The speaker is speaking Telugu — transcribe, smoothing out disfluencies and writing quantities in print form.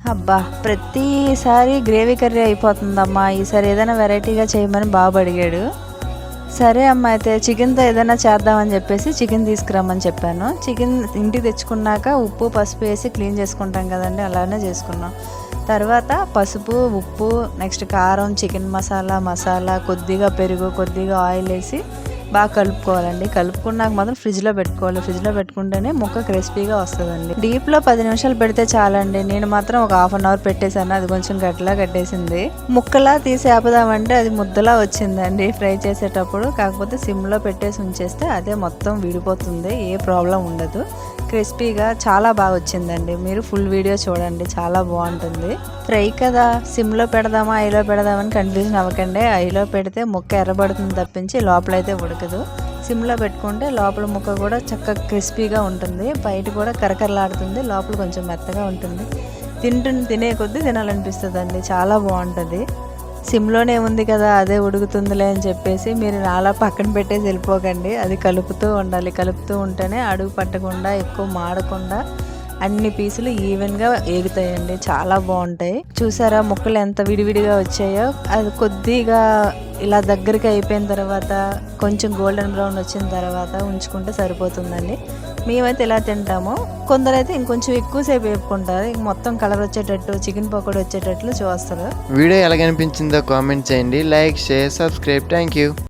అబ్బా! ప్రతిసారి గ్రేవీ కర్రీ అయిపోతుందమ్మా, ఈసారి ఏదైనా వెరైటీగా చేయమని బాబు అడిగాడు. సరే అమ్మ అయితే చికెన్‌తో ఏదైనా చేద్దామని చెప్పేసి చికెన్ తీసుకురమ్మని చెప్పాను. చికెన్ ఇంటికి తెచ్చుకున్నాక ఉప్పు, పసుపు వేసి క్లీన్ చేసుకుంటాం కదండీ! అలానే చేసుకున్నాం. తర్వాత పసుపు, ఉప్పు, నెక్స్ట్ కారం, చికెన్ మసాలా, కొద్దిగా పెరుగు, కొద్దిగా ఆయిల్ వేసి బాగా కలుపుకోవాలండి. కలుపుకున్నాక మాత్రం ఫ్రిడ్జ్లో పెట్టుకోవాలి. ఫ్రిడ్జ్లో పెట్టుకుంటేనే ముక్క క్రిస్పీగా వస్తుందండి. డీప్లో 10 నిమిషాలు పెడితే చాలండి. నేను మాత్రం ఒక హాఫ్ అన్ అవర్ పెట్టేశాను. అది కొంచెం గట్టిలా కట్టేసింది. ముక్కలా తీసి ఆపుదామంటే అది ముద్దలా వచ్చిందండి ఫ్రై చేసేటప్పుడు. కాకపోతే సిమ్లో పెట్టేసి ఉంచేస్తే అదే మొత్తం విడిపోతుంది, ఏ ప్రాబ్లం ఉండదు. క్రిస్పీగా చాలా బాగా వచ్చిందండి. మీరు ఫుల్ వీడియో చూడండి, చాలా బాగుంటుంది. ఫ్రై కదా, సిమ్లో పెడదామా ఐలో పెడదామని కన్ఫ్యూజన్ అవ్వకండి. ఐలో పెడితే ముక్క ఎర్రబడుతుంది తప్పించి లోపలైతే ఉడకదు. సిమ్లో పెట్టుకుంటే లోపల ముక్క కూడా చక్కగా క్రిస్పీగా ఉంటుంది, బయట కూడా కరకరలాడుతుంది, లోపల కొంచెం మెత్తగా ఉంటుంది. తినే కొద్దీ తినాలనిపిస్తుంది అండి, చాలా బాగుంటుంది. సిమ్లోనే ఉంది కదా అదే ఉడుకుతుందిలే అని చెప్పేసి మీరు నాలా పక్కన పెట్టేసి వెళ్ళిపోకండి. అది కలుపుతూ ఉండాలి. కలుపుతూ ఉంటేనే అడుగు పట్టకుండా, ఎక్కువ మాడకుండా అన్ని పీసులు ఈవెన్గా ఏగుతాయండి, చాలా బాగుంటాయి. చూసారా ముక్కలు ఎంత విడివిడిగా వచ్చాయో. అది కొద్దిగా ఇలా దగ్గరికి అయిపోయిన తర్వాత కొంచెం గోల్డెన్ బ్రౌన్ వచ్చిన తర్వాత ఉంచుకుంటే సరిపోతుందండి. మేమైతే ఇలా తింటాము. కొందరైతే ఇంకొంచెం ఎక్కువసేపు వేపుకుంటారు. ఇంక మొత్తం కలర్ వచ్చేటట్టు, చికెన్ పకోడీ వచ్చేటట్లు చూస్తారు. వీడియో ఎలాగనిపించిందో కామెంట్ చేయండి. Like, share, subscribe. Thank you.